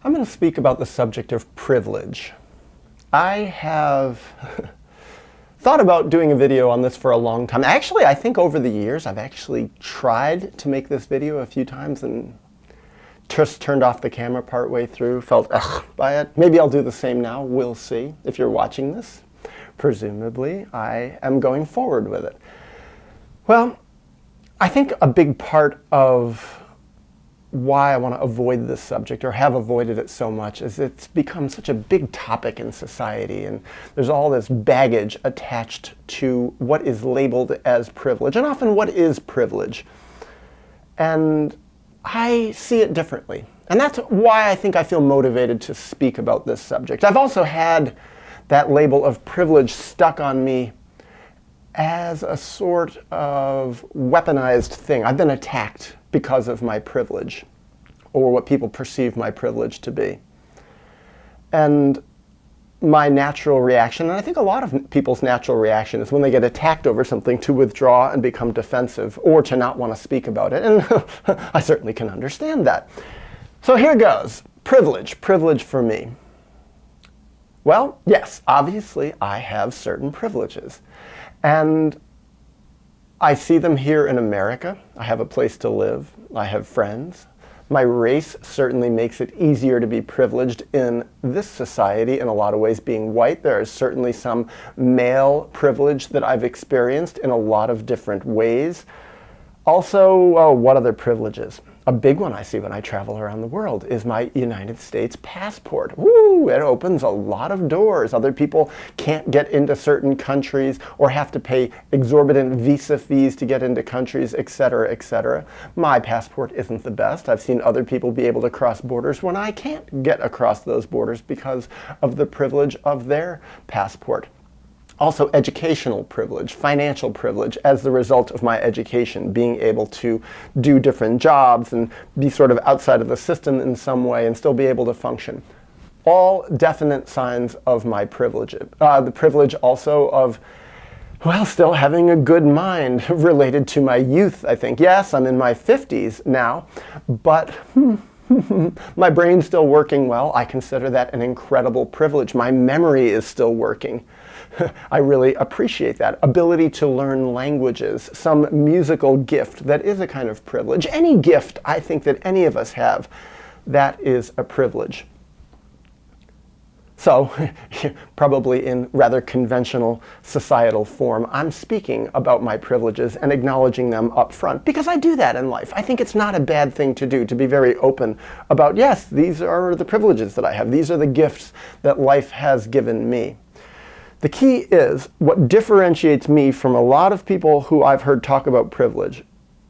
I'm going to speak about the subject of privilege. I have thought about doing a video on this for a long time. Actually, I think over the years I've actually tried to make this video a few times and just turned off the camera partway through, felt ugh by it. Maybe I'll do the same now, we'll see. If you're watching this, presumably I am going forward with it. Well, I think a big part of why I want to avoid this subject, or have avoided it so much, is it's become such a big topic in society, and there's all this baggage attached to what is labeled as privilege, and often what is privilege. And I see it differently. And that's why I think I feel motivated to speak about this subject. I've also had that label of privilege stuck on me as a sort of weaponized thing. I've been attacked because of my privilege, or what people perceive my privilege to be. And my natural reaction, and I think a lot of people's natural reaction, is when they get attacked over something to withdraw and become defensive, or to not want to speak about it. And I certainly can understand that. So here goes. Privilege for me. Well, yes, obviously I have certain privileges. And I see them here in America. I have a place to live. I have friends. My race certainly makes it easier to be privileged in this society in a lot of ways. Being white, there is certainly some male privilege that I've experienced in a lot of different ways. Also, what other privileges? A big one I see when I travel around the world is my United States passport. Woo! It opens a lot of doors. Other people can't get into certain countries or have to pay exorbitant visa fees to get into countries, etc., etc. My passport isn't the best. I've seen other people be able to cross borders when I can't get across those borders because of the privilege of their passport. Also, educational privilege, financial privilege as the result of my education, being able to do different jobs and be sort of outside of the system in some way and still be able to function. All definite signs of my privilege. The privilege also of, well, still having a good mind related to my youth, I think. Yes, I'm in my 50s now, but my brain's still working well. I consider that an incredible privilege. My memory is still working. I really appreciate that. Ability to learn languages, some musical gift, that is a kind of privilege. Any gift I think that any of us have, that is a privilege. So, probably in rather conventional societal form, I'm speaking about my privileges and acknowledging them up front, because I do that in life. I think it's not a bad thing to do, to be very open about, yes, these are the privileges that I have. These are the gifts that life has given me. The key is, what differentiates me from a lot of people who I've heard talk about privilege,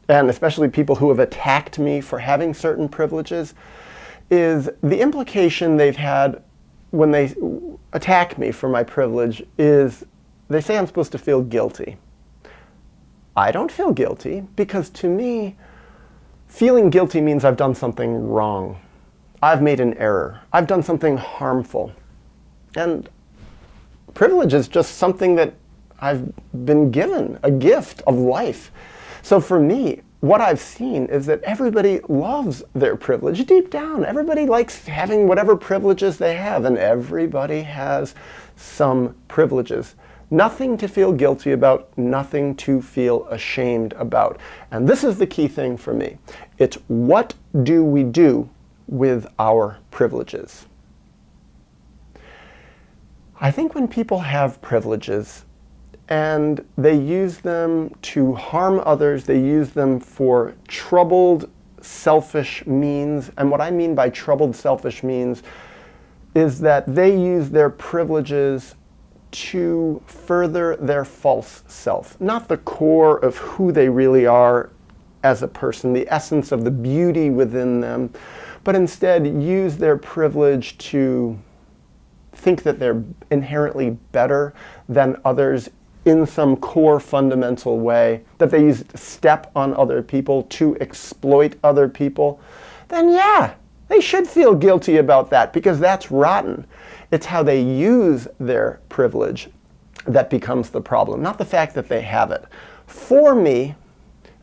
and especially people who have attacked me for having certain privileges, is the implication they've had when they attack me for my privilege is they say I'm supposed to feel guilty. I don't feel guilty, because to me, feeling guilty means I've done something wrong. I've made an error. I've done something harmful. And privilege is just something that I've been given, a gift of life. So for me, what I've seen is that everybody loves their privilege deep down. Everybody likes having whatever privileges they have, and everybody has some privileges. Nothing to feel guilty about, nothing to feel ashamed about. And this is the key thing for me. It's, what do we do with our privileges? I think when people have privileges and they use them to harm others, they use them for troubled, selfish means. And what I mean by troubled, selfish means is that they use their privileges to further their false self, not the core of who they really are as a person, the essence of the beauty within them, but instead use their privilege to think that they're inherently better than others in some core fundamental way, that they use to step on other people, to exploit other people, then yeah, they should feel guilty about that, because that's rotten. It's how they use their privilege that becomes the problem, not the fact that they have it. For me,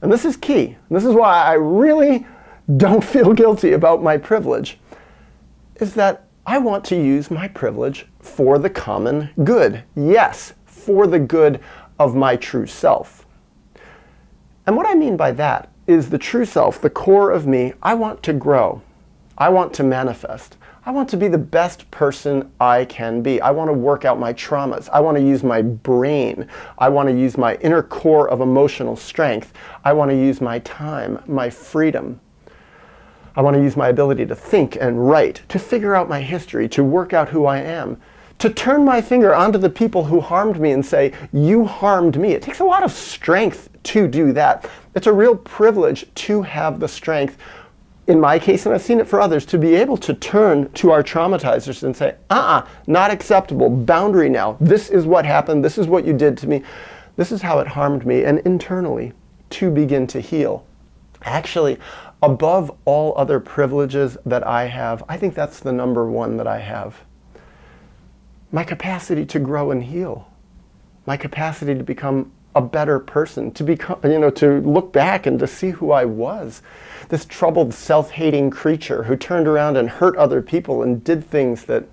and this is key, this is why I really don't feel guilty about my privilege, is that I want to use my privilege for the common good. Yes, for the good of my true self. And what I mean by that is the true self, the core of me. I want to grow. I want to manifest. I want to be the best person I can be. I want to work out my traumas. I want to use my brain. I want to use my inner core of emotional strength. I want to use my time, my freedom. I want to use my ability to think and write, to figure out my history, to work out who I am, to turn my finger onto the people who harmed me and say, you harmed me. It takes a lot of strength to do that. It's a real privilege to have the strength, in my case, and I've seen it for others, to be able to turn to our traumatizers and say, not acceptable, boundary now. This is what happened. This is what you did to me. This is how it harmed me. And internally, to begin to heal. Actually, above all other privileges that I have, I think that's the number one that I have. My capacity to grow and heal. My capacity to become a better person, to become, to look back and to see who I was. This troubled, self-hating creature who turned around and hurt other people and did things that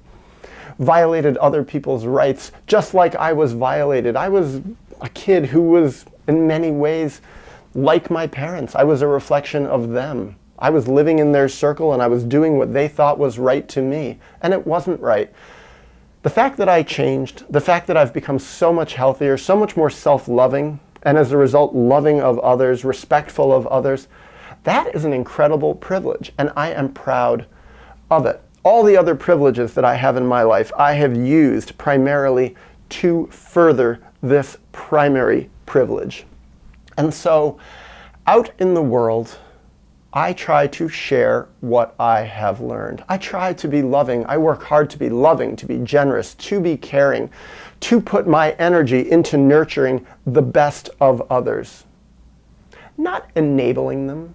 violated other people's rights, just like I was violated. I was a kid who was, in many ways, like my parents. I was a reflection of them. I was living in their circle and I was doing what they thought was right to me, and it wasn't right. The fact that I changed, the fact that I've become so much healthier, so much more self-loving, and as a result, loving of others, respectful of others, that is an incredible privilege, and I am proud of it. All the other privileges that I have in my life, I have used primarily to further this primary privilege. And so, out in the world, I try to share what I have learned. I try to be loving. I work hard to be loving, to be generous, to be caring, to put my energy into nurturing the best of others. Not enabling them.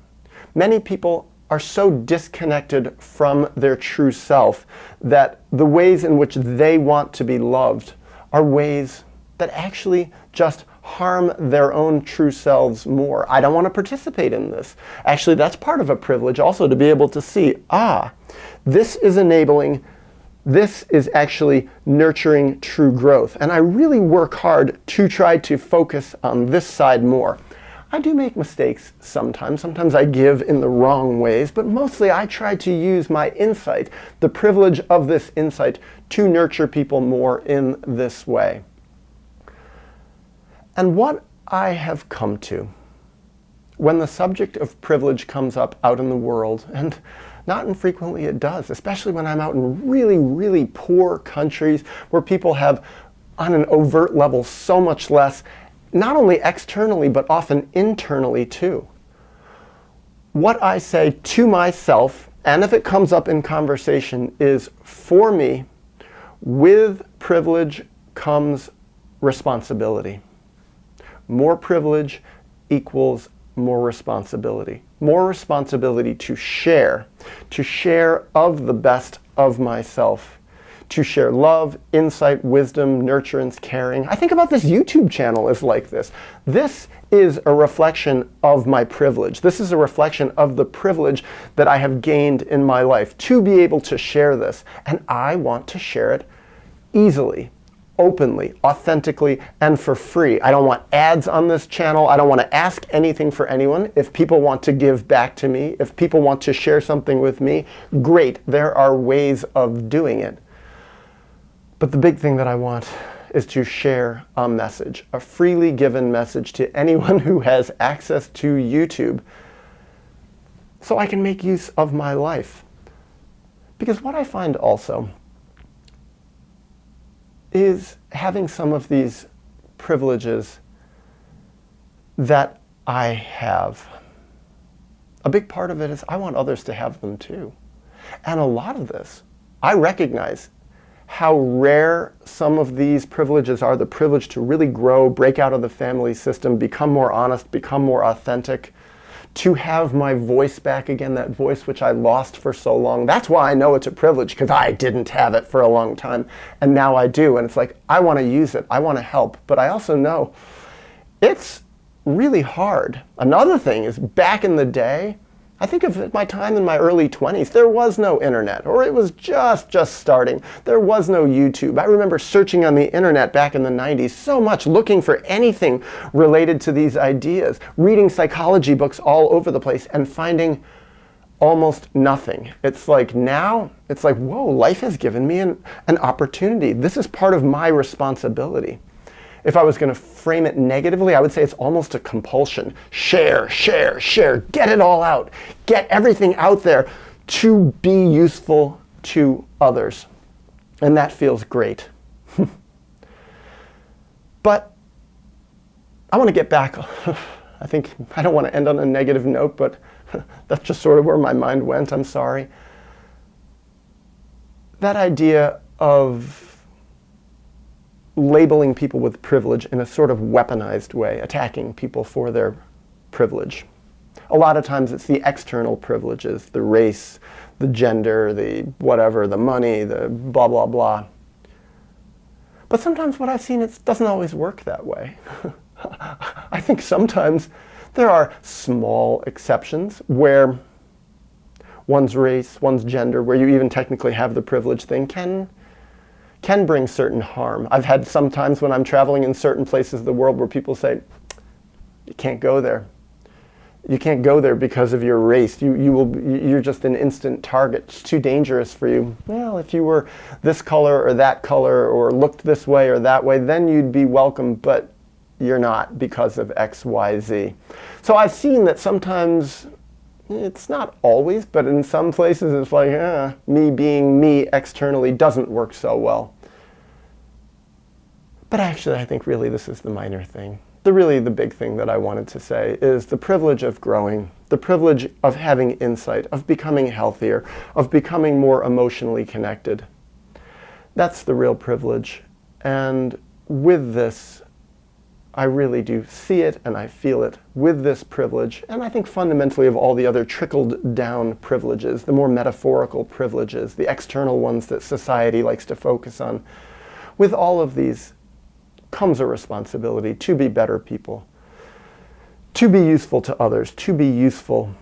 Many people are so disconnected from their true self that the ways in which they want to be loved are ways that actually just harm their own true selves more. I don't want to participate in this. Actually, that's part of a privilege also, to be able to see, this is enabling, this is actually nurturing true growth. And I really work hard to try to focus on this side more. I do make mistakes sometimes. Sometimes I give in the wrong ways, but mostly I try to use my insight, the privilege of this insight, to nurture people more in this way. And what I have come to, when the subject of privilege comes up out in the world, and not infrequently it does, especially when I'm out in really, really poor countries where people have, on an overt level, so much less, not only externally, but often internally too. What I say to myself, and if it comes up in conversation, is, for me, with privilege comes responsibility. More privilege equals more responsibility. More responsibility to share of the best of myself, to share love, insight, wisdom, nurturance, caring. I think about this YouTube channel as like this. This is a reflection of my privilege. This is a reflection of the privilege that I have gained in my life to be able to share this. And I want to share it easily, openly, authentically, and for free. I don't want ads on this channel. I don't want to ask anything for anyone. If people want to give back to me, if people want to share something with me, great. There are ways of doing it. But the big thing that I want is to share a message, a freely given message to anyone who has access to YouTube, so I can make use of my life. Because what I find also is having some of these privileges that I have. A big part of it is I want others to have them too. And a lot of this, I recognize how rare some of these privileges are, the privilege to really grow, break out of the family system, become more honest, become more authentic, to have my voice back again, that voice which I lost for so long. That's why I know it's a privilege, because I didn't have it for a long time, and now I do. And it's like, I want to use it, I want to help, but I also know it's really hard. Another thing is, back in the day, I think of my time in my early 20s. There was no internet, or it was just starting. There was no YouTube. I remember searching on the internet back in the 90s so much, looking for anything related to these ideas, reading psychology books all over the place and finding almost nothing. It's like now, it's like, whoa, life has given me an opportunity. This is part of my responsibility. If I was going to frame it negatively, I would say it's almost a compulsion. Share, share, share. Get it all out. Get everything out there to be useful to others. And that feels great. But I want to get back. I don't want to end on a negative note, but that's just sort of where my mind went. I'm sorry. That idea of labeling people with privilege in a sort of weaponized way, attacking people for their privilege. A lot of times it's the external privileges, the race, the gender, the whatever, the money, the blah, blah, blah. But sometimes what I've seen, it doesn't always work that way. I think sometimes there are small exceptions where one's race, one's gender, where you even technically have the privilege thing, can bring certain harm. I've had some times when I'm traveling in certain places of the world where people say, you can't go there. You can't go there because of your race. You're just an instant target. It's too dangerous for you. Well, if you were this color or that color or looked this way or that way, then you'd be welcome, but you're not because of X, Y, Z. So I've seen that sometimes, it's not always, but in some places it's like, me being me externally doesn't work so well. But actually, I think really this is the minor thing. Really the big thing that I wanted to say is the privilege of growing, the privilege of having insight, of becoming healthier, of becoming more emotionally connected. That's the real privilege. And with this, I really do see it and I feel it with this privilege. And I think fundamentally of all the other trickled down privileges, the more metaphorical privileges, the external ones that society likes to focus on, with all of these comes a responsibility to be better people, to be useful to others, to be useful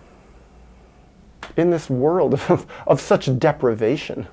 in this world of such deprivation.